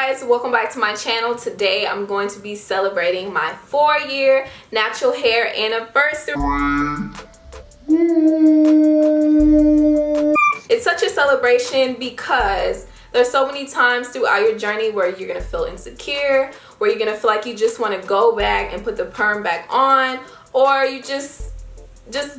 guys, welcome back to my channel. Today I'm going to be celebrating my 4-year natural hair anniversary. It's such a celebration because there's so many times throughout your journey where you're gonna feel insecure, where you're gonna feel like you just want to go back and put the perm back on, or you just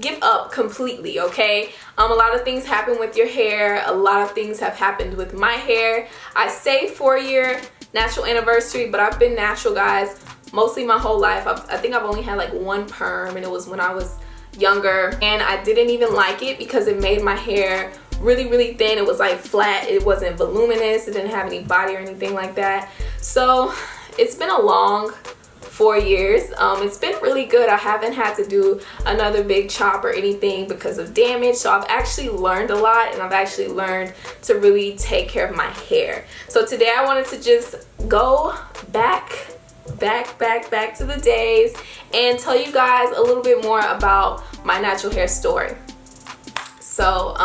give up completely. Okay, a lot of things happen with your hair. A lot of things have happened with my hair. I say 4-year natural anniversary, but I've been natural, guys, mostly my whole life. I think I've only had like one perm, and it was when I was younger, and I didn't even like it because it made my hair really thin. It was like flat. It wasn't voluminous. It didn't have any body or anything like that. So it's been a long 4 years. It's been really good. I haven't had to do another big chop or anything because of damage, so I've actually learned a lot, and I've actually learned to really take care of my hair. So today I wanted to just go back to the days and tell you guys a little bit more about my natural hair story. So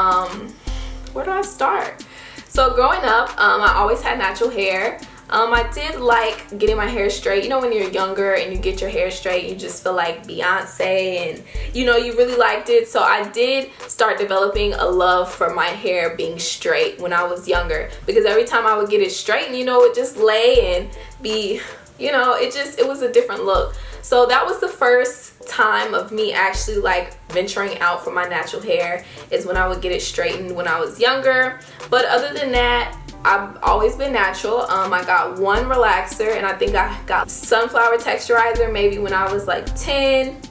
where do I start? So growing up, I always had natural hair. I did like getting my hair straight. You know, when you're younger and you get your hair straight, you just feel like Beyonce, and you know, you really liked it. So I did start developing a love for my hair being straight when I was younger, because every time I would get it straightened, you know, it just lay and be, you know, it was a different look. So that was the first time of me actually like venturing out for my natural hair, is when I would get it straightened when I was younger. But other than that, I've always been natural. I got one relaxer, and I think I got sunflower texturizer maybe when I was like 10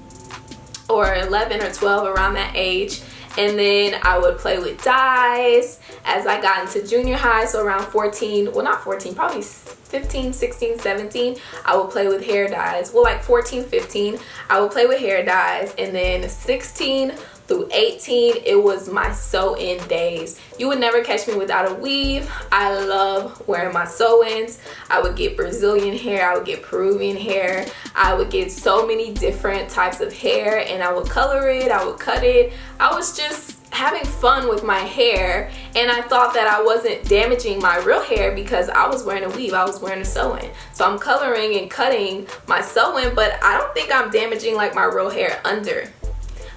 or 11 or 12, around that age. And then I would play with dyes as I got into junior high. So around 14, well not 14, probably 15, 16, 17, I would play with hair dyes. Well, like 14, 15, I would play with hair dyes. And then 16 through 18, it was my sew-in days. You would never catch me without a weave. I love wearing my sew-ins. I would get Brazilian hair, I would get Peruvian hair, I would get so many different types of hair, and I would color it, I would cut it. I was just having fun with my hair, and I thought that I wasn't damaging my real hair because I was wearing a weave, I was wearing a sew-in. So I'm coloring and cutting my sew-in, but I don't think I'm damaging like my real hair under.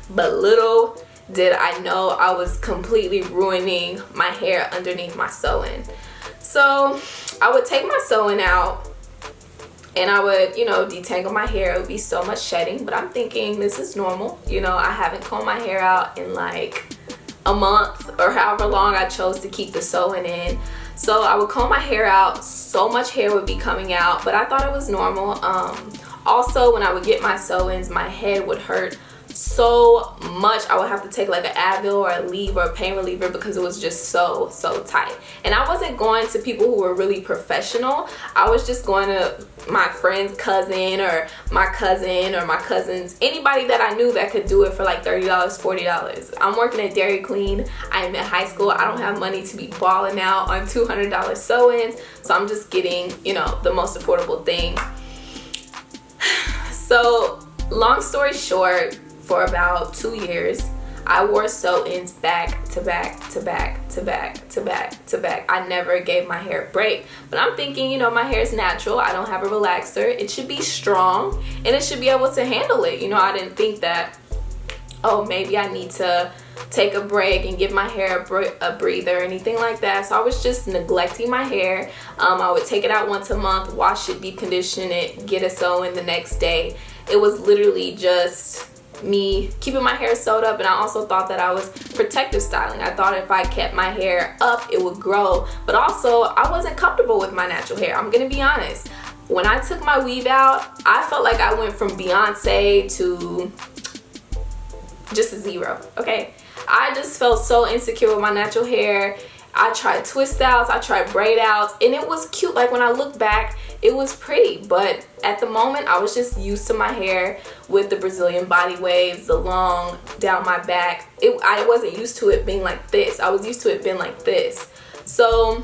But little did I know I was completely ruining my hair underneath my sew-in. So I would take my sew-in out, and I would, you know, detangle my hair. It would be so much shedding, but I'm thinking this is normal. You know, I haven't combed my hair out in like a month or however long I chose to keep the sew-in in. So I would comb my hair out. So much hair would be coming out, but I thought it was normal. Also, when I would get my sew-ins, my head would hurt so much. I would have to take like an Advil or a Aleve or a pain reliever because it was just so tight. And I wasn't going to people who were really professional. I was just going to my friend's cousin or my cousin or my cousins, anybody that I knew that could do it for like $30, $40. I'm working at Dairy Queen. I'm in high school. I don't have money to be balling out on $200 sew-ins, so I'm just getting, you know, the most affordable thing. So long story short, for about 2 years, I wore sew-ins back to back. I never gave my hair a break. But I'm thinking, you know, my hair is natural. I don't have a relaxer. It should be strong, and it should be able to handle it. You know, I didn't think that, oh, maybe I need to take a break and give my hair a breather or anything like that. So I was just neglecting my hair. I would take it out once a month, wash it, deep condition it, get a sew-in the next day. It was literally just me keeping my hair sewed up, and I also thought that I was protective styling. I thought if I kept my hair up, it would grow. But also, I wasn't comfortable with my natural hair. I'm gonna be honest. When I took my weave out, I felt like I went from Beyonce to just a zero, okay? I just felt so insecure with my natural hair. I tried twist outs, I tried braid outs, and it was cute. Like when I look back, it was pretty, but at the moment I was just used to my hair with the Brazilian body waves, the long down my back. I wasn't used to it being like this. I was used to it being like this. So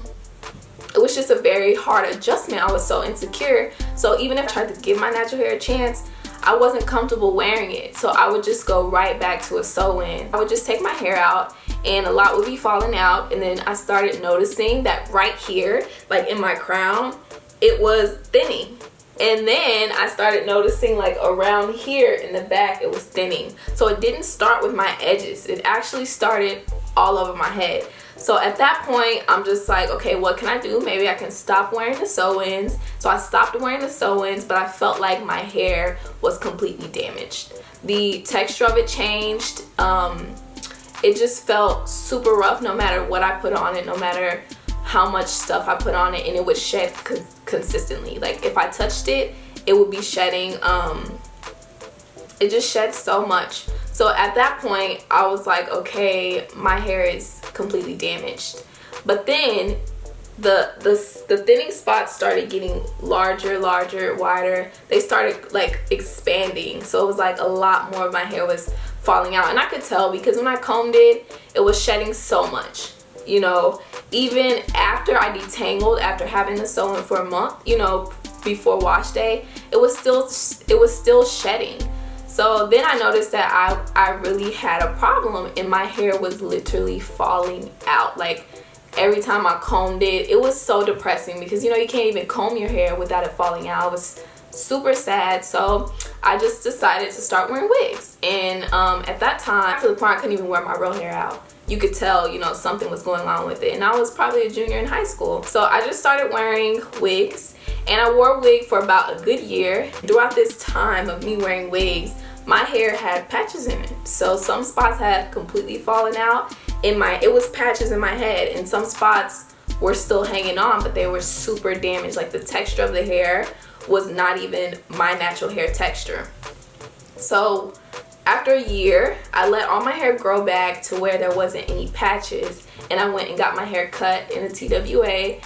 it was just a very hard adjustment. I was so insecure. So even if I tried to give my natural hair a chance, I wasn't comfortable wearing it. So I would just go right back to a sew-in. I would just take my hair out and a lot would be falling out. And then I started noticing that right here, like in my crown, it was thinning. And then I started noticing like around here in the back, it was thinning. So it didn't start with my edges. It actually started all over my head. So at that point, I'm just like, okay, what can I do? Maybe I can stop wearing the sew-ins. So I stopped wearing the sew-ins, but I felt like my hair was completely damaged. The texture of it changed. It just felt super rough no matter what I put on it, no matter how much stuff I put on it, and it would shed consistently. Like if I touched it, it would be shedding. It just shed so much. So at that point, I was like, okay, my hair is completely damaged. But then the thinning spots started getting larger, wider. They started like expanding. So it was like a lot more of my hair was falling out. And I could tell because when I combed it, it was shedding so much. You know, even after I detangled, after having the sew-in for a month, you know, before wash day, it was still shedding. So then I noticed that I really had a problem, and my hair was literally falling out. Like every time I combed it, it was so depressing because, you know, you can't even comb your hair without it falling out. It was super sad. So I just decided to start wearing wigs. And at that time, to the point I couldn't even wear my real hair out. You could tell, you know, something was going on with it. And I was probably a junior in high school. So I just started wearing wigs, and I wore a wig for about a good year. Throughout this time of me wearing wigs, my hair had patches in it. So some spots had completely fallen out. It was patches in my head, and some spots were still hanging on, but they were super damaged. Like the texture of the hair was not even my natural hair texture. So after a year, I let all my hair grow back to where there wasn't any patches, and I went and got my hair cut in a TWA.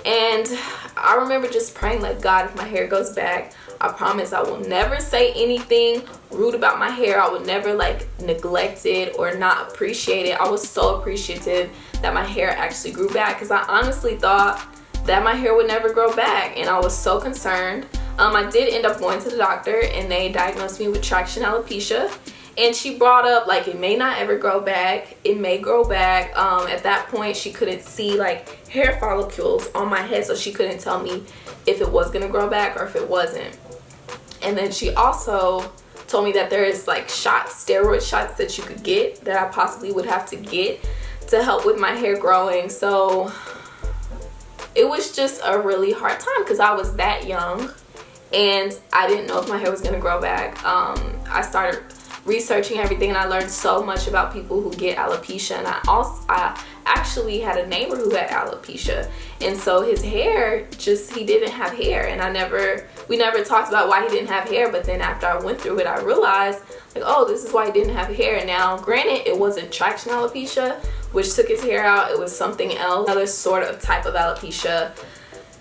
And I remember just praying like, God, if my hair goes back, I promise I will never say anything rude about my hair. I would never like neglect it or not appreciate it. I was so appreciative that my hair actually grew back, because I honestly thought that my hair would never grow back, and I was so concerned. I did end up going to the doctor, and they diagnosed me with traction alopecia. And she brought up like it may not ever grow back. It may grow back. At that point, she couldn't see like hair follicles on my head, so she couldn't tell me if it was gonna grow back or if it wasn't. And then she also told me that there is like steroid shots that you could get, that I possibly would have to get to help with my hair growing. So it was just a really hard time because I was that young and I didn't know if my hair was gonna grow back. I started researching everything, and I learned so much about people who get alopecia. And I actually had a neighbor who had alopecia, and so his hair he didn't have hair, and we never talked about why he didn't have hair. But then after I went through it, I realized like, oh, this is why he didn't have hair. And now granted, it wasn't traction alopecia which took his hair out, it was something else, another sort of type of alopecia.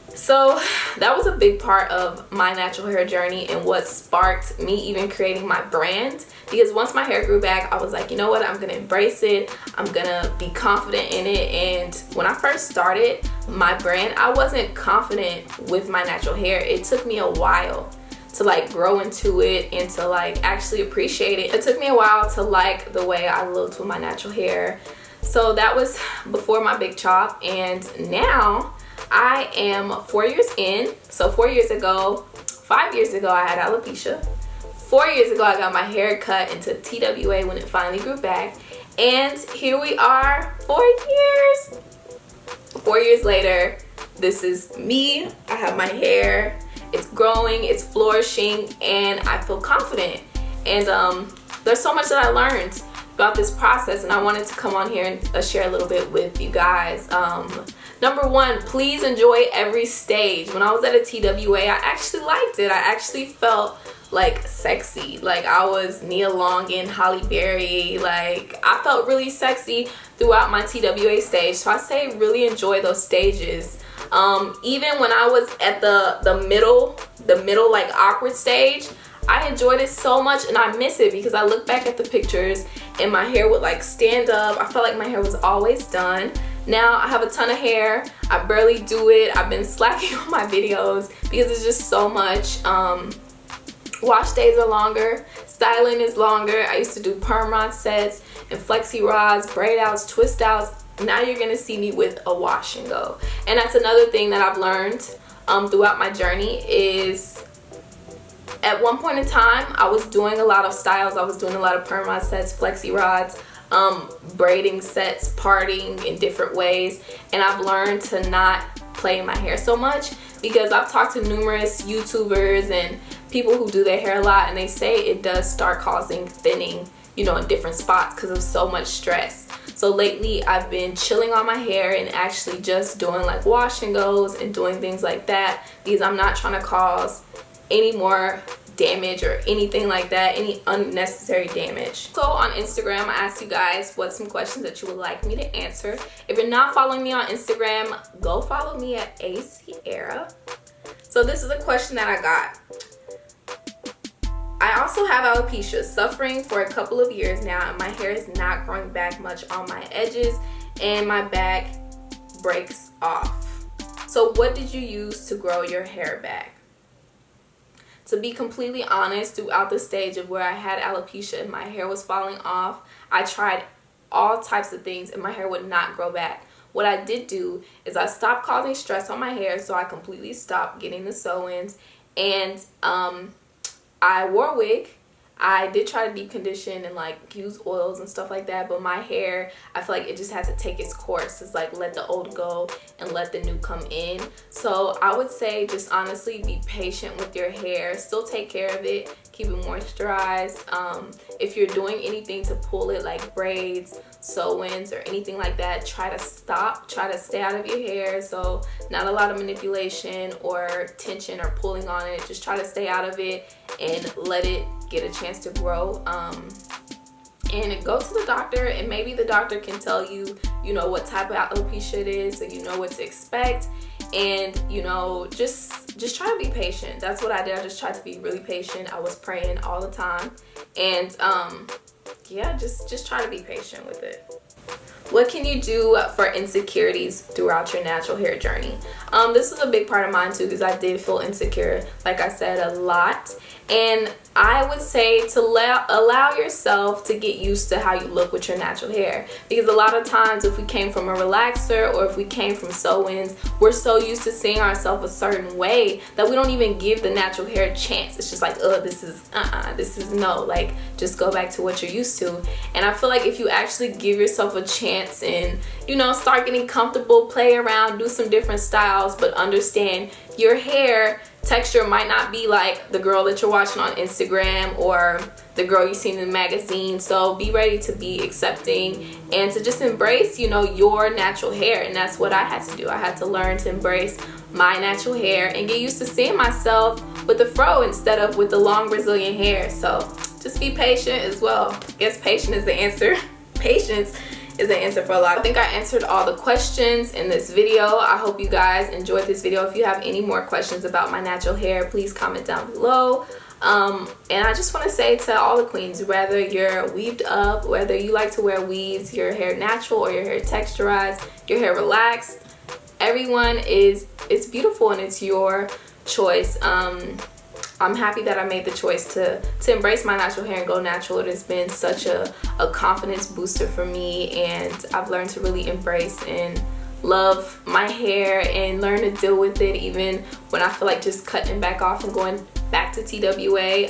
So that was a big part of my natural hair journey and what sparked me even creating my brand. Because once my hair grew back, I was like, you know what, I'm gonna embrace it, I'm gonna be confident in it. And when I first started my brand, I wasn't confident with my natural hair. It took me a while to like grow into it and to like actually appreciate it. It took me a while to like the way I looked with my natural hair. So that was before my big chop, and now I am 4 years in. So 5 years ago I had alopecia. 4 years ago I got my hair cut into TWA when it finally grew back, and here we are 4 years. 4 years later, this is me. I have my hair, it's growing, it's flourishing, and I feel confident. And there's so much that I learned about this process, and I wanted to come on here and share a little bit with you guys. Number one, please enjoy every stage. When I was at a TWA, I actually liked it. I actually felt like sexy. Like I was Nia Long and Holly Berry. Like I felt really sexy throughout my TWA stage. So I say really enjoy those stages. Even when I was at the middle like awkward stage, I enjoyed it so much, and I miss it because I look back at the pictures and my hair would like stand up. I felt like my hair was always done. Now I have a ton of hair. I barely do it. I've been slacking on my videos because it's just so much. Wash days are longer, stuff styling is longer. I used to do perm rod sets and flexi rods, braid outs, twist outs. Now you're gonna see me with a wash and go. And that's another thing that I've learned throughout my journey is, at one point in time I was doing a lot of styles. I was doing a lot of perm rod sets, flexi rods, braiding sets, parting in different ways, and I've learned to not play in my hair so much, because I've talked to numerous YouTubers and people who do their hair a lot, and they say it does start causing thinning, you know, in different spots because of so much stress. So lately I've been chilling on my hair and actually just doing like wash and goes and doing things like that, because I'm not trying to cause any more damage or anything like that, any unnecessary damage. So on Instagram, I asked you guys what's some questions that you would like me to answer. If you're not following me on Instagram, go follow me at HEYYYY. So this is a question that I got. I also have alopecia, suffering for a couple of years now, and my hair is not growing back much on my edges and my back breaks off. So what did you use to grow your hair back? To be completely honest, throughout the stage of where I had alopecia and my hair was falling off, I tried all types of things and my hair would not grow back. What I did do is I stopped causing stress on my hair, so I completely stopped getting the sew-ins, and I wore a wig. I did try to deep condition and like use oils and stuff like that, but my hair, I feel like it just has to take its course. It's like let the old go and let the new come in. So I would say just honestly be patient with your hair. Still take care of it. Keep it moisturized. If you're doing anything to pull it, like braids, sew-ins, or anything like that, try to stop. Try to stay out of your hair. So not a lot of manipulation or tension or pulling on it. Just try to stay out of it and let it get a chance to grow. And go to the doctor, and maybe the doctor can tell you, you know, what type of alopecia it is, so you know what to expect. And you know, just try to be patient. That's what I did. I just tried to be really patient. I was praying all the time, and yeah, just try to be patient with it. What can you do for insecurities throughout your natural hair journey? This is a big part of mine too, because I did feel insecure, like I said, a lot. And I would say to allow yourself to get used to how you look with your natural hair, because a lot of times if we came from a relaxer or if we came from sew-ins, we're so used to seeing ourselves a certain way that we don't even give the natural hair a chance. It's just like, oh, this is no, like just go back to what you're used to. And I feel like if you actually give yourself a chance and, you know, start getting comfortable, play around, do some different styles, but understand your hair texture might not be like the girl that you're watching on Instagram or the girl you've seen in the magazine. So be ready to be accepting and to just embrace, you know, your natural hair. And that's what I had to do. I had to learn to embrace my natural hair and get used to seeing myself with the fro instead of with the long Brazilian hair. So just be patient as well. I guess patience is the answer. Patience is the answer for a lot. I think I answered all the questions in this video. I hope you guys enjoyed this video. If you have any more questions about my natural hair, please comment down below. And I just want to say to all the queens, whether you're weaved up, whether you like to wear weaves, your hair natural or your hair texturized, your hair relaxed, everyone it's beautiful and it's your choice. I'm happy that I made the choice to embrace my natural hair and go natural. It has been such a confidence booster for me, and I've learned to really embrace and love my hair and learn to deal with it even when I feel like just cutting back off and going back to TWA.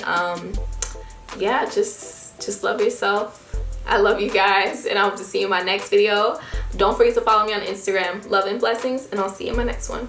Yeah, just love yourself. I love you guys, and I hope to see you in my next video. Don't forget to follow me on Instagram. Love and blessings, and I'll see you in my next one.